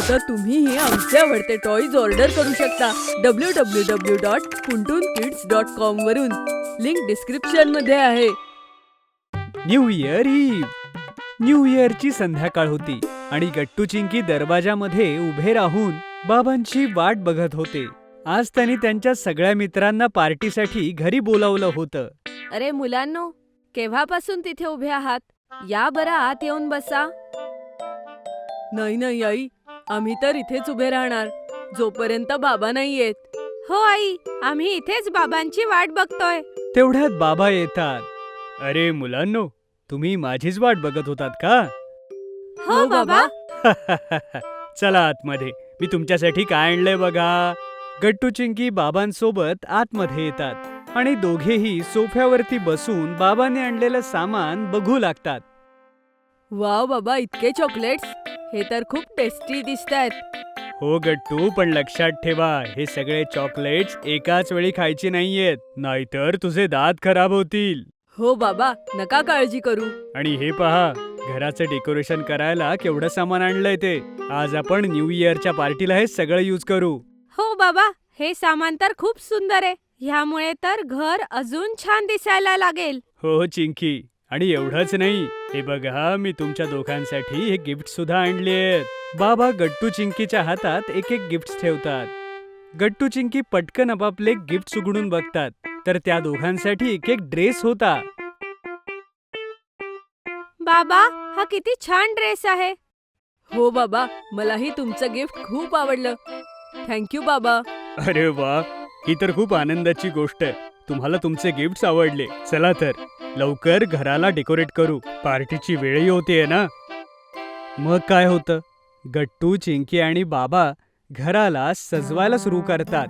आता तुम्हीही आमचे आवडते टॉयज ऑर्डर करू शकता www.puntunkids.com वरून. लिंक डिस्क्रिप्शन मध्ये आहे. New year eve. न्यू इयरची संध्याकाळ होती आणि गट्टू चिंकी दरवाजामध्ये उभे राहून बाबांची वाट बघत होते. आज त्यांनी त्यांच्या सगळ्या मित्रांना पार्टीसाठी घरी बोलावलं होतं. अरे मुलांनो, केव्हापासून तिथे उभे आहात? या बरं आत येऊन बसा. नाही नाही आई, आम्ही तर इथेच उभे राहणार जोपर्यंत बाबा नाही येत. हो आई, आम्ही इथेच बाबांची वाट बघतोय. तेवढ्यात बाबा येतात. अरे मुलांनो, तुम्ही माझीच वाट बघत होतात का? हो बाबा. चला आतमध्ये, मी तुमच्यासाठी काय आणलंय बघा. गट्टू चिंकी बाबांसोबत आतमध्ये येतात आणि दोघेही सोफ्यावरती बसून बाबांनी आणलेलं सामान बघू लागतात. वाव बाबा, इतके चॉकलेट्स, हे तर खूप टेस्टी दिसतायत. हो गट्टू, पण लक्षात ठेवा, हे सगळे चॉकलेट्स एकाच वेळी खायचे नाहीयेत, नाहीतर तुझे दात खराब होतील. हो बाबा, नका काळजी करू. आणि हे पहा, घराचं डेकोरेशन करायला केवढं सामान आणलंय ते. आज आपण न्यू इयरच्या पार्टीला हे सगळं यूज करू. हो बाबा, हे सामान तर खूप सुंदर आहे. ह्यामुळे तर घर अजून छान दिसायला लागेल. हो चिंकी, आणि एवढंच नाही, हे बघा, मी तुमच्या दोघांसाठी हे गिफ्ट सुद्धा आणलेत. बाबा गट्टू चिंकीच्या हातात एक एक गिफ्ट ठेवतात. गट्टू चिंकी पटकन आपापले गिफ्ट उघडून बघतात, तर त्या दोघांसाठी एक एक ड्रेस होता. बाबा, हा किती छान ड्रेस आहे. हो बाबा, मलाही तुमचं गिफ्ट खूप आवडलं. थँक्यू बाबा. अरे वा, ही तर खूप आनंदाची गोष्ट आहे. तुम्हाला तुमचे गिफ्ट्स आवडले. चला तर लवकर घराला डेकोरेट करू, पार्टीची वेळही होतेय ना. मग काय होतं, गट्टू चिंकी आणि बाबा घराला सजवायला सुरू करतात.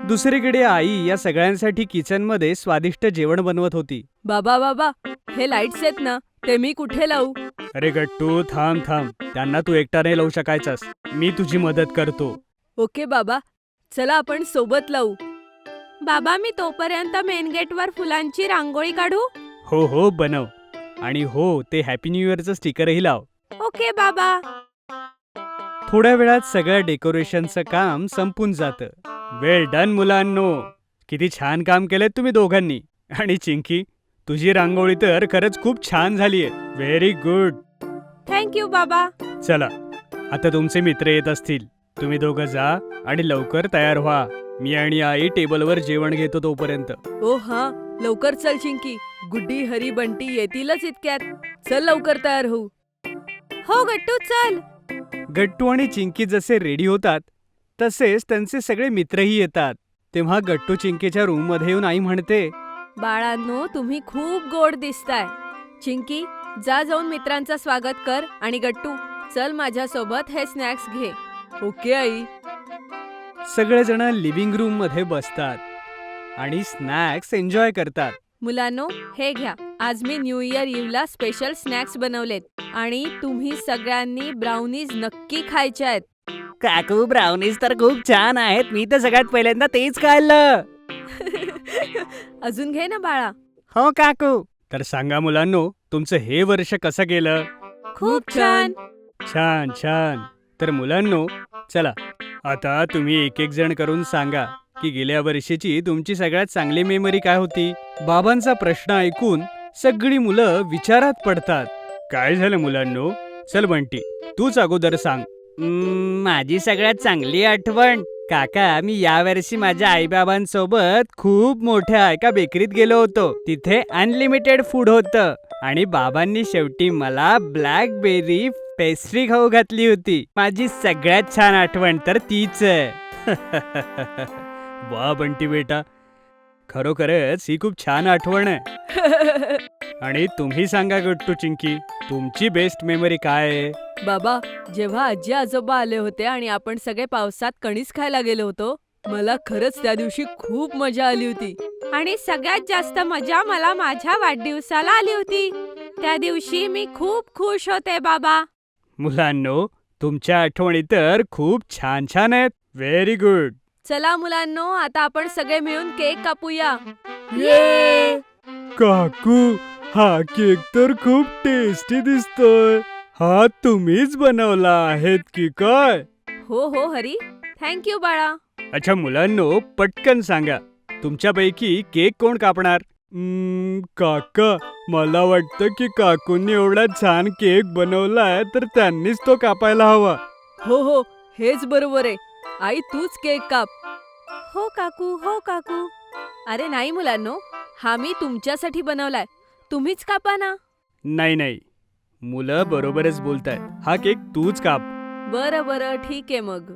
दुसरीकडे आई या सगळ्यांसाठी किचनमध्ये स्वादिष्ट जेवण बनवत होती. बाबा बाबा, हे लाईट्स आहेत ना, ते मी कुठे लावू? अरे गट्टू, थांब थांब, त्यांना तू एकटा नाही लावू शकायचास, मी तुझी मदत करतो. ओके बाबा, चला आपण सोबत लावू. बाबा, मी तोपर्यंत मेन गेटवर फुलांची रांगोळी काढू? हो हो, बनव. आणि हो, ते हॅपी न्यू इयरचं स्टिकरही लाव. ओके बाबा. थोड्या वेळात सगळ्या डेकोरेशनचं काम संपून जातं. वेल डन मुलांनो, किती छान काम केलंय तुम्ही दोघांनी. आणि चिंकी, तुझी रांगोळी तर खरंच खूप छान झालीये. Very good. थँक्यू बाबा. चला, आता तुमचे मित्र येत असतील, तुम्ही दोघं जा आणि लवकर तयार व्हा. मी आणि आई टेबलवर जेवण घेतो तोपर्यंत. ओ हा, लवकर चल चिंकी, गुड्डी हरी बंटी येतीलच इतक्यात. चल लवकर तयार होऊ. हो गट्टू, चल. गट्टू आणि चिंकी जसे रेडी होतात तसेच त्यांचे सगळे मित्रही येतात. तेव्हा गट्टू चिंकीच्या रूम मध्ये येऊन आई म्हणते, बाळांनो, तुम्ही खूप गोड दिसताय. चिंकी, जा जाऊन मित्रांचं स्वागत कर. आणि गट्टू, चल माझ्यासोबत हे स्नॅक्स घे. Okay I. सगळेजण लिव्हिंग रूम मध्ये बसतात आणि स्नॅक्स एन्जॉय करतात. मुलांनो, हे घ्या, आज मी न्यू इयर इव्हला स्पेशल स्नॅक्स बनवलेत आणि तुम्ही सगळ्यांनी ब्राउनीज नक्की खायच्या आहेत. काकू, ब्राउनीज तर खूप छान आहेत, मी तर सगळ्यात पहिल्यांदा तेच खाल्लं. अजून घे ना बाळा. हो काकू. तर सांगा मुलांनो, तुमचं हे वर्ष कसं गेलं? खूप छान. छान छान. तर मुलांनो, चला आता तुम्ही एक एक जण करून सांगा की गेल्या वर्षीची तुमची सगळ्यात चांगली मेमरी काय होती. बाबांचा प्रश्न ऐकून सगळी मुलं विचारात पडतात. काय झालं मुलांनो? चल बंटी, तूच अगोदर सांग. माझी सगळ्यात चांगली आठवण काका, मी यावर्षी माझ्या आईबाबांसोबत खूप मोठ्या एका बेकरीत गेलो होतो. तिथे अनलिमिटेड फूड होतं आणि बाबांनी शेवटी मला ब्लॅकबेरी पेस्ट्री खाऊ घातली होती. माझी सगळ्यात छान आठवण तर तीच आहे. वा बंटी बेटा, खरोखरच ही खूप छान आठवण आहे. आणि तुम्ही सांगा गट्टू चिंकी, तुमची बेस्ट मेमरी काय आहे? बाबा, जेव्हा आजी आजोबा आले होते आणि आपण सगळे पावसात कणीस खायला गेलो होतो, मला खरंच त्या दिवशी खूप मजा आली होती. आणि सगळ्यात जास्त मजा मला माझ्या वाढदिवसाला आली होती. त्या दिवशी मी खूप खुश होते बाबा. मुलांनो, तुमच्या आठवणी तर खूप छान छान आहेत. Very good. चला मुलांनो, आता आपण सगळे मिळून केक कापूया. ये! काकू, हा केक तर खूप टेस्टी दिसतोय. हा तुम्हीच बनवला आहेत की काय? हो हो हरी, थँक्यू बाळा. अच्छा मुलांनो, पटकन सांगा, तुमच्यापैकी केक कोण कापणार? काका, मला वाटतं की काकूंनी एवढा छान केक बनवलाय तर त्यांनीच तो कापायला हवा. हो हो, हेच बरोबर आहे. आई तूच केक काप. हो काकू, हो काकू. अरे नाही मुलांनो, हा मी तुमच्यासाठी बनवलाय. तुम्हीच कापा ना. नाही, मुलं बरोबरच बोलतायत. हा केक तूच काप. बरं बरं, ठीक आहे मग.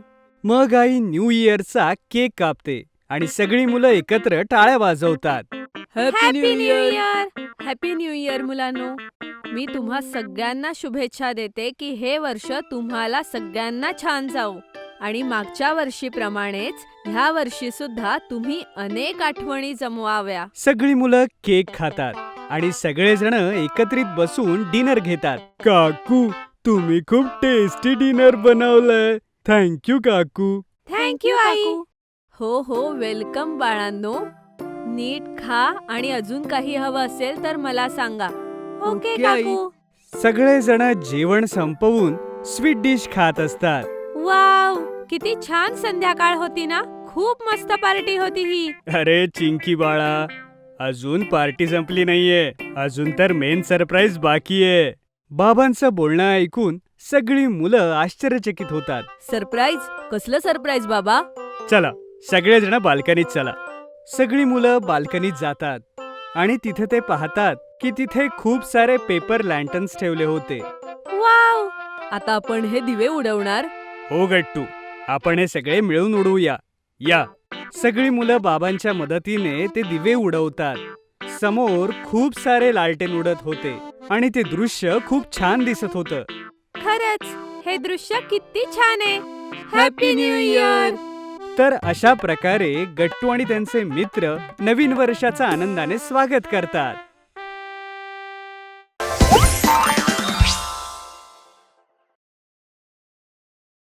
मग आई न्यू इयरचा केक कापते आणि सगळी मुलं एकत्र टाळ्या वाजवतात. Happy new year. Happy new year मुलांनो. मी तुम्हा सगळ्यांना शुभेच्छा देते की हे वर्ष तुम्हाला सगळ्यांना छान जाओ आणि मागच्या वर्षीप्रमाणेच ह्या वर्षी सुद्धा तुम्ही अनेक आठवणी जमवाव्या. सगळी मुलं केक खातात आणि सगळेजण एकत्रित बसून डिनर घेतात. काकू, तुम्ही खूप टेस्टी डिनर बनवलंय. थँक्यू काकू. थँक्यू आई. हो हो, वेलकम बाळांनो. नीट खा आणि अजून काही हवं असेल तर मला सांगा. ओके ओके, आई. काकू. सगळेजण जेवण संपवून स्वीट डिश खात असतात. वाव, किती छान संध्याकाळ होती ना. खूप मस्त पार्टी होती ही. अरे चिंकी बाळा, अजून पार्टी संपली नाहीये. अजून तर मेन सरप्राईज बाकी आहे. बाबांचं बोलणं ऐकून सगळी मुलं आश्चर्यचकित होतात. सरप्राईज? कसलं सरप्राईज बाबा? चला, सगळेजण बाल्कनीत चला. सगळी मुलं बाल्कनीत जातात आणि तिथे ते पाहतात की तिथे खूप सारे पेपर लँटन्स ठेवले होते. वाव, आता आपण हे दिवे उडवणार. हो गट्टू, आपण हे सगळे मिळून उडवूया. या. सगळी मुलं बाबांच्या मदतीने ते दिवे उडवतात. समोर खूप सारे लालटेन उडत होते आणि ते दृश्य खूप छान दिसत होतं. खरंच हे दृश्य किती छान आहे. Happy new year. तर अशा प्रकारे गट्टू आणि त्यांचे मित्र नवीन वर्षाचं आनंदाने स्वागत करतात.